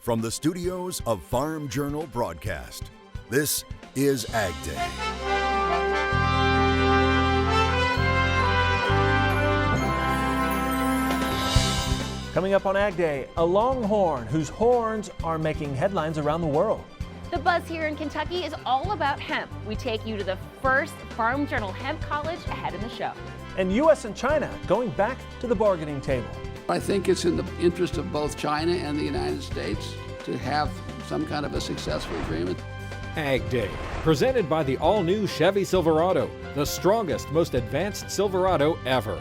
From the studios of Farm Journal Broadcast, this is Ag Day. Coming up on Ag Day, a longhorn whose horns are making headlines around the world. The buzz here in Kentucky is all about hemp. We take you to the first Farm Journal Hemp College ahead in the show. And U.S. and China going back to the bargaining table. I think it's in the interest of both China and the United States to have some kind of a successful agreement. Ag Day, presented by the all-new Chevy Silverado, the strongest, most advanced Silverado ever.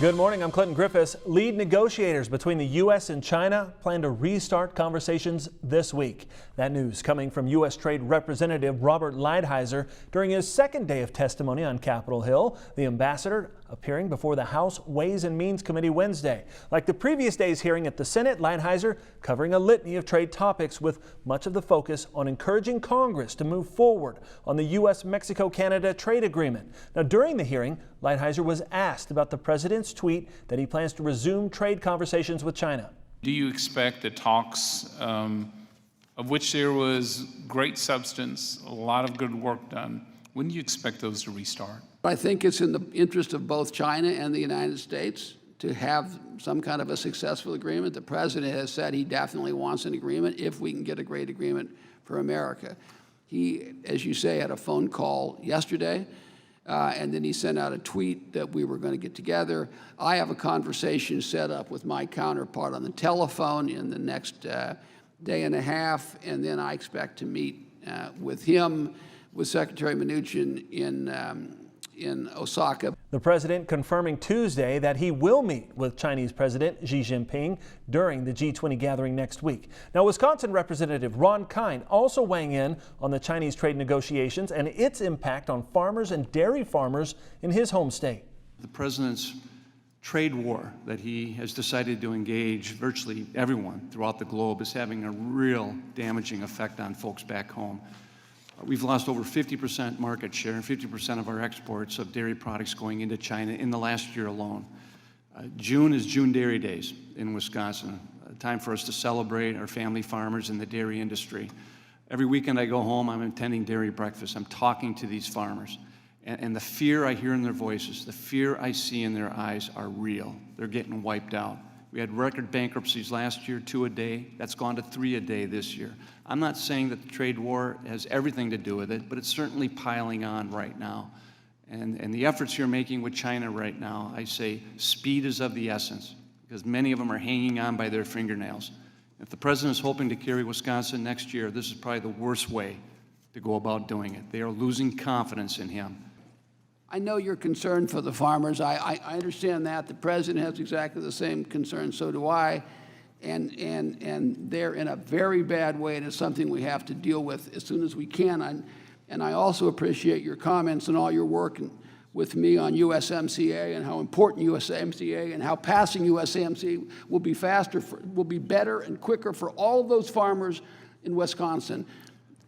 Good morning, I'm Clinton Griffiths. Lead negotiators between the U.S. and China plan to restart conversations this week. That news coming from U.S. Trade Representative Robert Lighthizer during his second day of testimony on Capitol Hill. The ambassador appearing before the House Ways and Means Committee Wednesday. Like the previous day's hearing at the Senate, Lighthizer covering a litany of trade topics with much of the focus on encouraging Congress to move forward on the U.S.-Mexico-Canada trade agreement. Now, during the hearing, Lighthizer was asked about the president's tweet that he plans to resume trade conversations with China. Do you expect the talks, of which there was great substance, a lot of good work done, when do you expect those to restart? I think it's in the interest of both China and the United States to have some kind of a successful agreement. The president has said he definitely wants an agreement if we can get a great agreement for America. He, as you say, had a phone call yesterday. And then he sent out a tweet that we were going to get together. I have a conversation set up with my counterpart on the telephone in the next day and a half, and then I expect to meet with him, with Secretary Mnuchin in Osaka. The president confirming Tuesday that he will meet with Chinese President Xi Jinping during the G20 gathering next week. Now, Wisconsin Representative Ron Kind also weighing in on the Chinese trade negotiations and its impact on farmers and dairy farmers in his home state. The president's trade war that he has decided to engage virtually everyone throughout the globe is having a real damaging effect on folks back home. We've lost over 50% market share and 50% of our exports of dairy products going into China in the last year alone. June is June Dairy Days in Wisconsin, a time for us to celebrate our family farmers in the dairy industry. Every weekend I go home, I'm attending dairy breakfast. I'm talking to these farmers. And the fear I hear in their voices, the fear I see in their eyes are real. They're getting wiped out. We had record bankruptcies last year, 2 a day. That's gone to 3 a day this year. I'm not saying that the trade war has everything to do with it, but it's certainly piling on right now. And the efforts you're making with China right now, I say speed is of the essence, because many of them are hanging on by their fingernails. If the president is hoping to carry Wisconsin next year, this is probably the worst way to go about doing it. They are losing confidence in him. I know you're concerned for the farmers. I understand that. The president has exactly the same concern, so do I. And they're in a very bad way, and it's something we have to deal with as soon as we can. And I also appreciate your comments and all your work with me on USMCA and how important USMCA and how passing USMCA will be faster, will be better and quicker for all of those farmers in Wisconsin.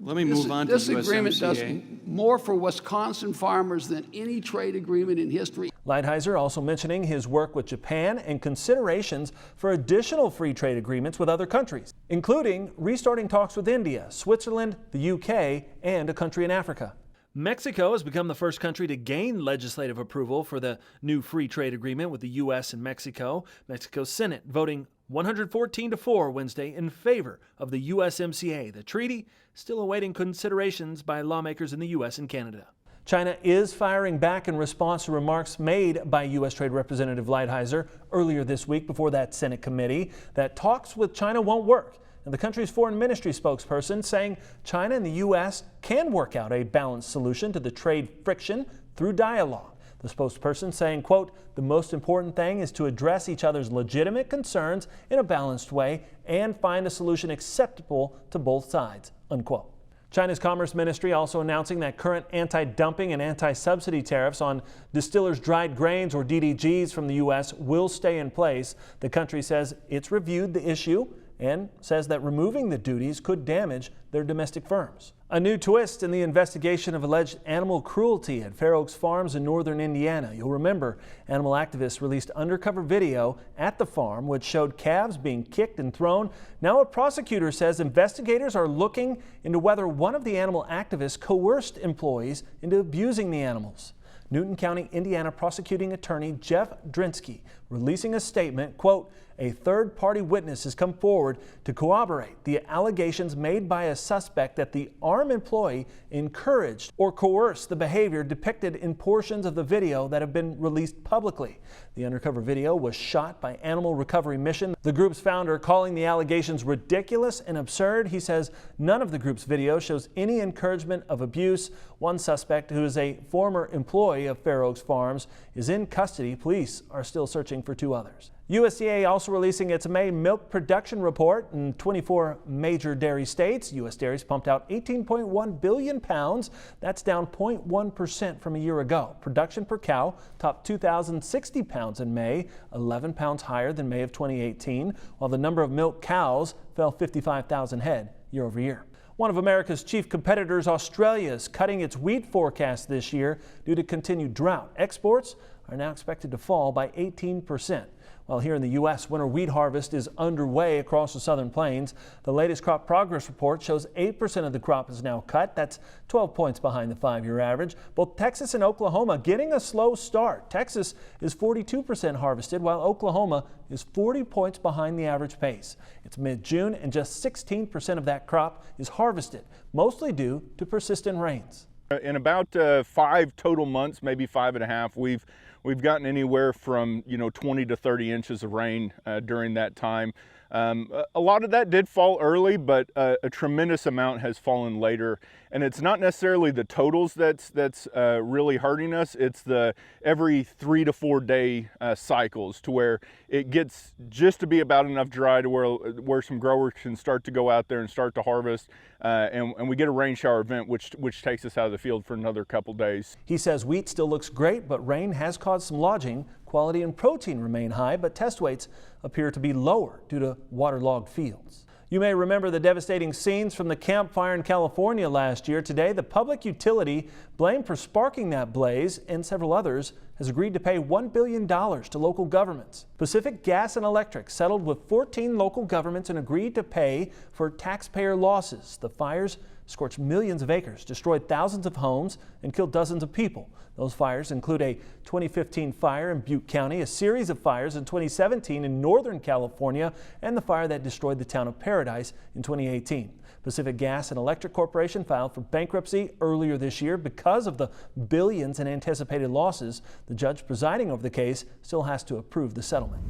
Let me move on to this USMCA. This agreement does more for Wisconsin farmers than any trade agreement in history. Lighthizer also mentioning his work with Japan and considerations for additional free trade agreements with other countries, including restarting talks with India, Switzerland, the UK, and a country in Africa. Mexico has become the first country to gain legislative approval for the new free trade agreement with the U.S. and Mexico. Mexico's Senate voting 114-4 Wednesday in favor of the USMCA. The treaty still awaiting considerations by lawmakers in the U.S. and Canada. China is firing back in response to remarks made by U.S. Trade Representative Lighthizer earlier this week before that Senate committee that talks with China won't work. And the country's foreign ministry spokesperson saying China and the U.S. can work out a balanced solution to the trade friction through dialogue. The spokesperson saying, quote, "The most important thing is to address each other's legitimate concerns in a balanced way and find a solution acceptable to both sides," unquote. China's Commerce Ministry also announcing that current anti-dumping and anti-subsidy tariffs on distillers' dried grains or DDGs from the U.S. will stay in place. The country says it's reviewed the issue and says that removing the duties could damage their domestic firms. A new twist in the investigation of alleged animal cruelty at Fair Oaks Farms in northern Indiana. You'll remember animal activists released undercover video at the farm which showed calves being kicked and thrown. Now a prosecutor says investigators are looking into whether one of the animal activists coerced employees into abusing the animals. Newton County, Indiana prosecuting attorney Jeff Drinsky releasing a statement, quote, "A third-party witness has come forward to corroborate the allegations made by a suspect that the ARM employee encouraged or coerced the behavior depicted in portions of the video that have been released publicly." The undercover video was shot by Animal Recovery Mission, the group's founder calling the allegations ridiculous and absurd. He says none of the group's video shows any encouragement of abuse. One suspect, who is a former employee of Fair Oaks Farms, is in custody. Police are still searching for 2 others. USDA also releasing its May milk production report. In 24 major dairy states, U.S. dairies pumped out 18.1 billion pounds. That's down 0.1% from a year ago. Production per cow topped 2,060 pounds in May, 11 pounds higher than May of 2018, while the number of milk cows fell 55,000 head year over year. One of America's chief competitors, Australia, is cutting its wheat forecast this year due to continued drought. Exports are now expected to fall by 18%. While here in the U.S., winter wheat harvest is underway across the southern plains. The latest crop progress report shows 8% of the crop is now cut. That's 12 points behind the 5-year average. Both Texas and Oklahoma getting a slow start. Texas is 42% harvested, while Oklahoma is 40 points behind the average pace. It's mid-June and just 16% of that crop is harvested, mostly due to persistent rains. In about 5 total months, maybe 5.5, we've gotten anywhere from 20 to 30 inches of rain during that time. A lot of that did fall early, but a tremendous amount has fallen later. And it's not necessarily the totals that's really hurting us. It's the every 3 to 4 day cycles, to where it gets just to be about enough dry to where some growers can start to go out there and start to harvest. And we get a rain shower event, which takes us out of the field for another couple days. He says wheat still looks great, but rain has caused some lodging. Quality and protein remain high, but test weights appear to be lower due to waterlogged fields. You may remember the devastating scenes from the Camp Fire in California last year. Today, the public utility blamed for sparking that blaze, and several others, has agreed to pay $1 billion to local governments. Pacific Gas and Electric settled with 14 local governments and agreed to pay for taxpayer losses. The fires scorched millions of acres, destroyed thousands of homes, and killed dozens of people. Those fires include a 2015 fire in Butte County, a series of fires in 2017 in Northern California, and the fire that destroyed the town of Paradise in 2018. Pacific Gas and Electric Corporation filed for bankruptcy earlier this year because of the billions in anticipated losses. The judge presiding over the case still has to approve the settlement.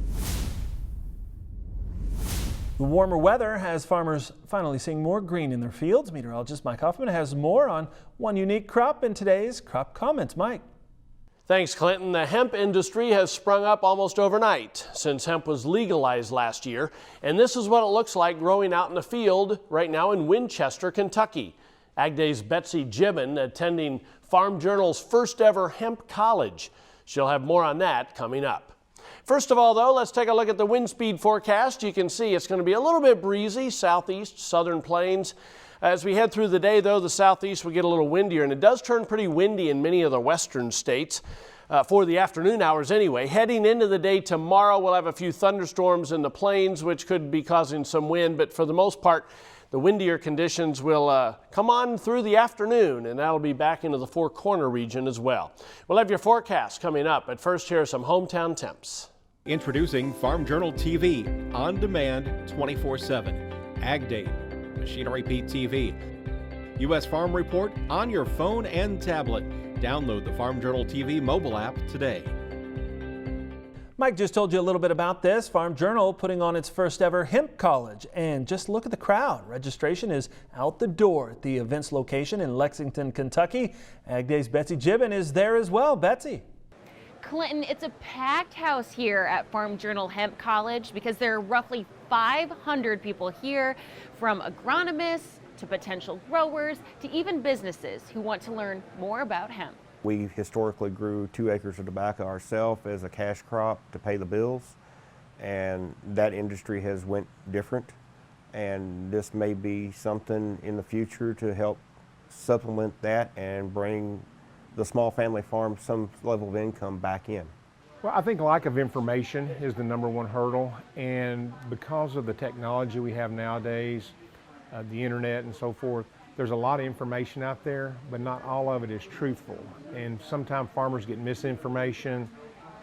The warmer weather has farmers finally seeing more green in their fields. Meteorologist Mike Hoffman has more on one unique crop in today's Crop Comments. Mike. Thanks, Clinton. The hemp industry has sprung up almost overnight since hemp was legalized last year. And this is what it looks like growing out in the field right now in Winchester, Kentucky. AgDay's Betsy Gibbon attending Farm Journal's first ever hemp college. She'll have more on that coming up. First of all, though, let's take a look at the wind speed forecast. You can see it's going to be a little bit breezy, southeast, southern plains. As we head through the day, though, the southeast will get a little windier, and it does turn pretty windy in many of the western states for the afternoon hours anyway. Heading into the day tomorrow, we'll have a few thunderstorms in the plains, which could be causing some wind, but for the most part, the windier conditions will come on through the afternoon, and that'll be back into the Four Corner region as well. We'll have your forecast coming up, but first here are some hometown temps. Introducing Farm Journal TV, on demand 24/7. AgDay, Machinery Pete TV. U.S. Farm Report on your phone and tablet. Download the Farm Journal TV mobile app today. Mike just told you a little bit about this. Farm Journal putting on its first ever hemp college. And just look at the crowd. Registration is out the door at the event's location in Lexington, Kentucky. AgDay's Betsy Gibbon is there as well. Betsy. Clinton, it's a packed house here at Farm Journal Hemp College because there are roughly 500 people here, from agronomists to potential growers to even businesses who want to learn more about hemp. We historically grew 2 acres of tobacco ourselves as a cash crop to pay the bills, and that industry has went different. and this may be something in the future to help supplement that and bring the small family farm some level of income back in. Well, I think lack of information is the number one hurdle, and because of the technology we have nowadays, the internet and so forth, there's a lot of information out there, but not all of it is truthful. And sometimes farmers get misinformation,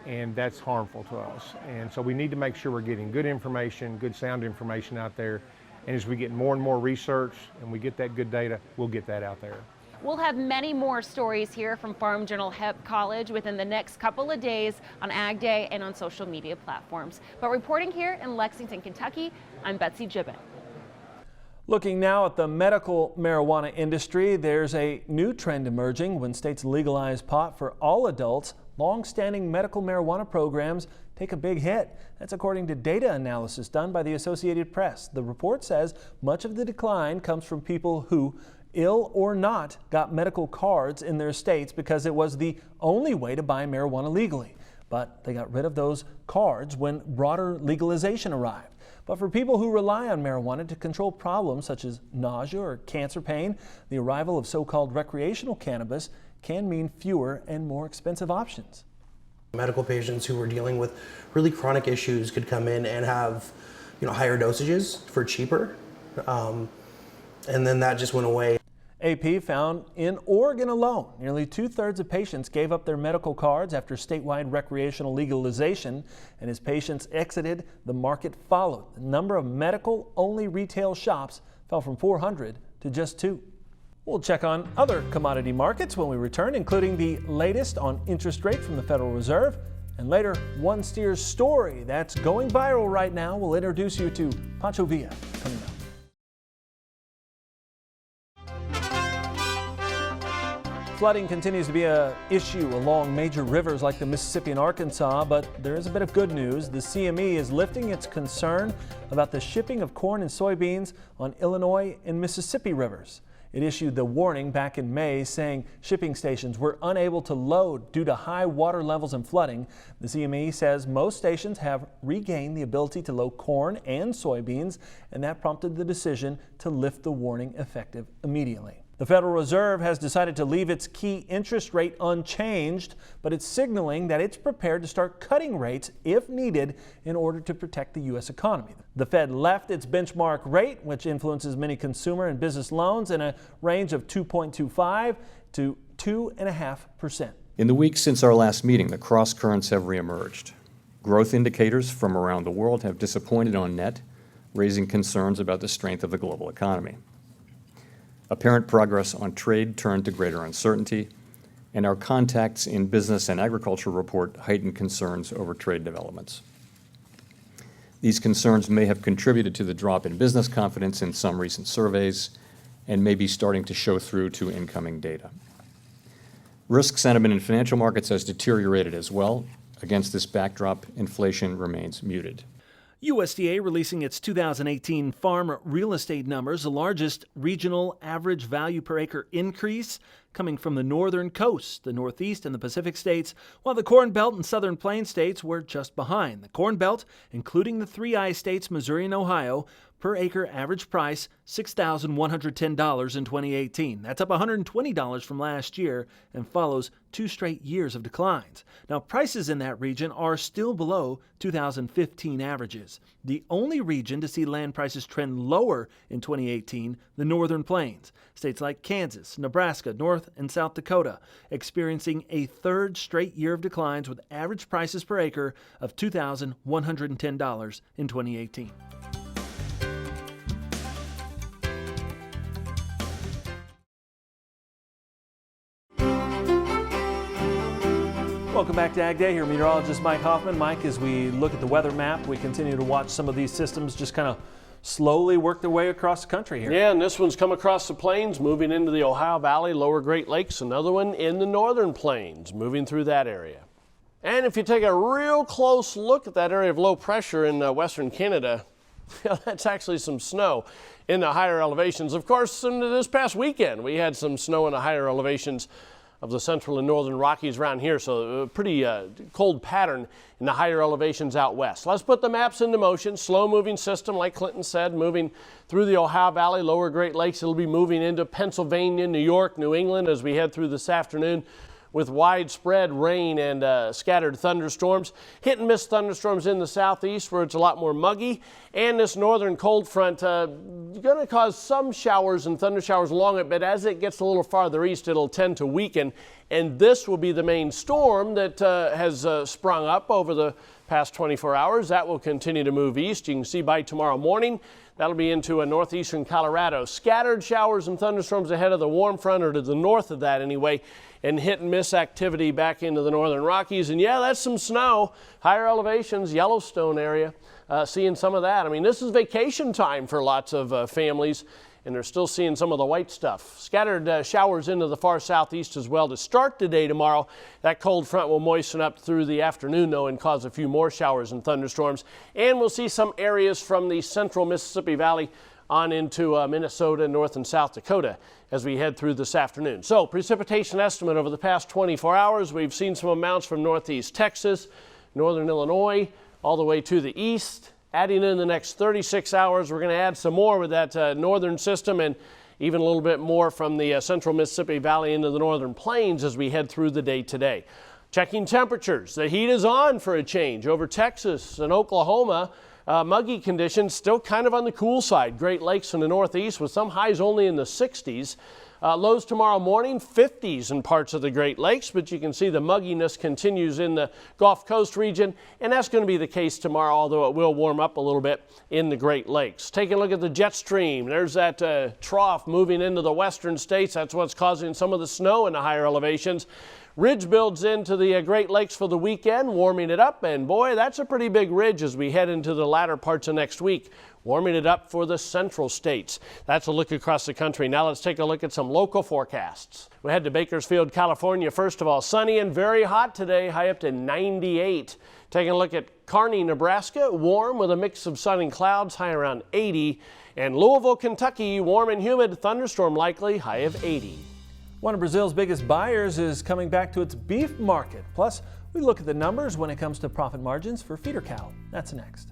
and that's harmful to us. And so we need to make sure we're getting good information, good sound information out there. And as we get more and more research and we get that good data, we'll get that out there. We'll have many more stories here from Farm Journal Hemp College within the next couple of days on Ag Day and on social media platforms. But reporting here in Lexington, Kentucky, I'm Betsy Gibbon. Looking now at the medical marijuana industry, there's a new trend emerging. When states legalize pot for all adults, long-standing medical marijuana programs take a big hit. That's according to data analysis done by the Associated Press. The report says much of the decline comes from people who, ill or not, got medical cards in their states because it was the only way to buy marijuana legally. But they got rid of those cards when broader legalization arrived. But for people who rely on marijuana to control problems such as nausea or cancer pain, the arrival of so-called recreational cannabis can mean fewer and more expensive options. Medical patients who were dealing with really chronic issues could come in and have, higher dosages for cheaper, and then that just went away. AP found in Oregon alone, nearly 2/3 of patients gave up their medical cards after statewide recreational legalization, and as patients exited, the market followed. The number of medical-only retail shops fell from 400 to just 2. We'll check on other commodity markets when we return, including the latest on interest rates from the Federal Reserve, and later, one steer's story that's going viral right now. We'll introduce you to Pancho Villa coming up. Flooding continues to be an issue along major rivers like the Mississippi and Arkansas, but there is a bit of good news. The CME is lifting its concern about the shipping of corn and soybeans on Illinois and Mississippi rivers. It issued the warning back in May saying shipping stations were unable to load due to high water levels and flooding. The CME says most stations have regained the ability to load corn and soybeans, and that prompted the decision to lift the warning effective immediately. The Federal Reserve has decided to leave its key interest rate unchanged, but it's signaling that it's prepared to start cutting rates if needed in order to protect the U.S. economy. The Fed left its benchmark rate, which influences many consumer and business loans, in a range of 2.25 to 2.5%. In the weeks since our last meeting, the cross currents have reemerged. Growth indicators from around the world have disappointed on net, raising concerns about the strength of the global economy. Apparent progress on trade turned to greater uncertainty, and our contacts in business and agriculture report heightened concerns over trade developments. These concerns may have contributed to the drop in business confidence in some recent surveys and may be starting to show through to incoming data. Risk sentiment in financial markets has deteriorated as well. Against this backdrop, inflation remains muted. USDA releasing its 2018 farm real estate numbers, the largest regional average value per acre increase coming from the northern coast, the Northeast, and the Pacific states, while the Corn Belt and Southern Plains states were just behind. The Corn Belt, including the Three I states, Missouri and Ohio, per acre average price $6,110 in 2018. That's up $120 from last year and follows 2 straight years of declines. Now, prices in that region are still below 2015 averages. The only region to see land prices trend lower in 2018, the Northern Plains. States like Kansas, Nebraska, North and South Dakota experiencing a 3rd straight year of declines with average prices per acre of $2,110 in 2018. Welcome back to Ag Day. Here, meteorologist Mike Hoffman. Mike, as we look at the weather map, we continue to watch some of these systems just kind of slowly work their way across the country here. Yeah, and this one's come across the plains, moving into the Ohio Valley, lower Great Lakes. Another one in the northern plains, moving through that area. And if you take a real close look at that area of low pressure in western Canada, that's actually some snow in the higher elevations. Of course, this past weekend, we had some snow in the higher elevations of the central and northern Rockies around here, so a pretty cold pattern in the higher elevations out west. Let's put the maps into motion. Slow moving system, like Clinton said, moving through the Ohio Valley, lower Great Lakes. It'll be moving into Pennsylvania, New York, New England as we head through this afternoon, with widespread rain and scattered thunderstorms. Hit and miss thunderstorms in the southeast where it's a lot more muggy. And this northern cold front going to cause some showers and thunder showers along it, but as it gets a little farther east, it'll tend to weaken. And this will be the main storm that has sprung up over the past 24 hours. That will continue to move east. You can see by tomorrow morning, that'll be into northeastern Colorado. Scattered showers and thunderstorms ahead of the warm front, or to the north of that anyway, and hit and miss activity back into the northern Rockies. And yeah, that's some snow. Higher elevations, Yellowstone area, seeing some of that. I mean, this is vacation time for lots of families, and they're still seeing some of the white stuff. Scattered showers into the far southeast as well to start the day tomorrow. That cold front will moisten up through the afternoon, though, and cause a few more showers and thunderstorms. And we'll see some areas from the central Mississippi Valley on into Minnesota, North and South Dakota as we head through this afternoon. So precipitation estimate over the past 24 hours, we've seen some amounts from northeast Texas, northern Illinois, all the way to the east. Adding in the next 36 hours, we're going to add some more with that northern system, and even a little bit more from the central Mississippi Valley into the northern plains as we head through the day today. Checking temperatures, the heat is on for a change over Texas and Oklahoma. Muggy conditions, still kind of on the cool side. Great Lakes in the northeast with some highs only in the 60s. Lows tomorrow morning, 50s in parts of the Great Lakes, but you can see the mugginess continues in the Gulf Coast region, and that's going to be the case tomorrow, although it will warm up a little bit in the Great Lakes. Taking a look at the jet stream, there's that trough moving into the western states. That's what's causing some of the snow in the higher elevations. Ridge builds into the Great Lakes for the weekend, warming it up, and boy, that's a pretty big ridge as we head into the latter parts of next week, warming it up for the central states. That's a look across the country. Now let's take a look at some local forecasts. We head to Bakersfield, California. First of all, sunny and very hot today, high up to 98. Taking a look at Kearney, Nebraska, warm with a mix of sun and clouds, high around 80. And Louisville, Kentucky, warm and humid, thunderstorm likely, high of 80. One of Brazil's biggest buyers is coming back to its beef market. Plus, we look at the numbers when it comes to profit margins for feeder cattle. That's next.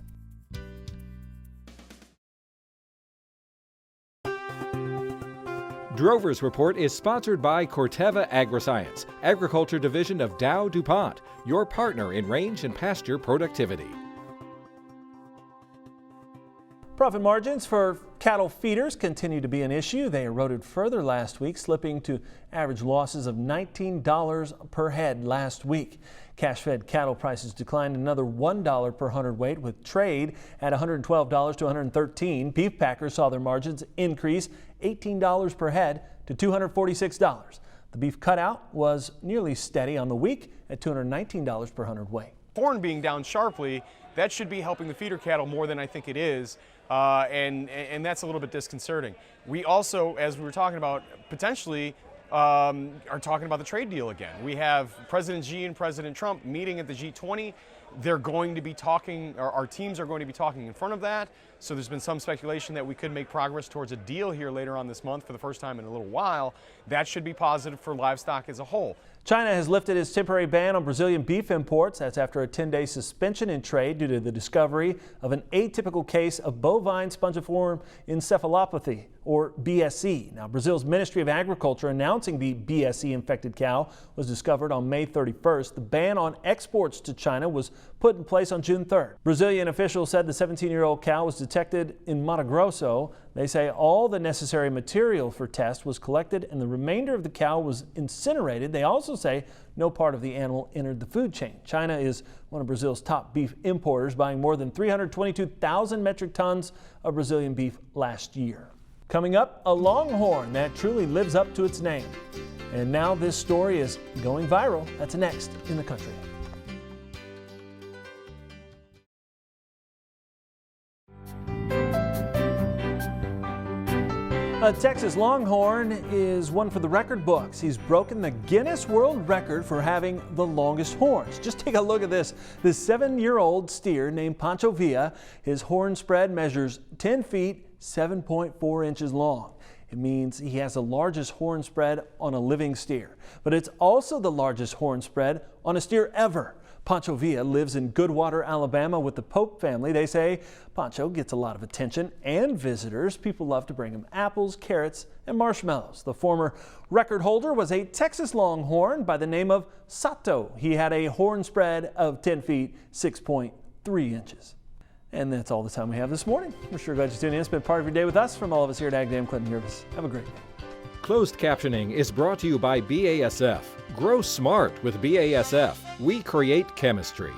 Drover's Report is sponsored by Corteva Agriscience, Agriculture Division of Dow DuPont, your partner in range and pasture productivity. Profit margins for cattle feeders continue to be an issue. They eroded further last week, slipping to average losses of $19 per head last week. Cash-fed cattle prices declined another $1 per hundredweight, with trade at $112 to $113. Beef packers saw their margins increase $18 per head to $246. The beef cutout was nearly steady on the week at $219 per hundredweight. Corn being down sharply, that should be helping the feeder cattle more than I think it is. And that's a little bit disconcerting. We also, as we were talking about, potentially are talking about the trade deal again. We have President Xi and President Trump meeting at the G20. They're going to be talking, or our teams are going to be talking in front of that. So there's been some speculation that we could make progress towards a deal here later on this month for the first time in a little while. That should be positive for livestock as a whole. China has lifted its temporary ban on Brazilian beef imports. That's after a 10-day suspension in trade due to the discovery of an atypical case of bovine spongiform encephalopathy, or BSE. Now, Brazil's Ministry of Agriculture announcing the BSE-infected cow was discovered on May 31st. The ban on exports to China was put in place on June 3rd. Brazilian officials said the 17-year-old cow was detected in Mato Grosso. They say all the necessary material for test was collected and the remainder of the cow was incinerated. They also say no part of the animal entered the food chain. China is one of Brazil's top beef importers, buying more than 322,000 metric tons of Brazilian beef last year. Coming up, a longhorn that truly lives up to its name. And now this story is going viral. That's next in the country. A Texas Longhorn is one for the record books. He's broken the Guinness World Record for having the longest horns. Just take a look at this. This 7-year-old steer named Pancho Villa, his horn spread measures 10 feet, 7.4 inches long. It means he has the largest horn spread on a living steer, but it's also the largest horn spread on a steer ever. Pancho Villa lives in Goodwater, Alabama with the Pope family. They say Pancho gets a lot of attention and visitors. People love to bring him apples, carrots, and marshmallows. The former record holder was a Texas Longhorn by the name of Sato. He had a horn spread of 10 feet, 6.3 inches. And that's all the time we have this morning. We're sure glad you tuned in. Spend part of your day with us. From all of us here at AgDay, I'm Clinton Yervis. Have a great day. Closed captioning is brought to you by BASF. Grow smart with BASF. We create chemistry.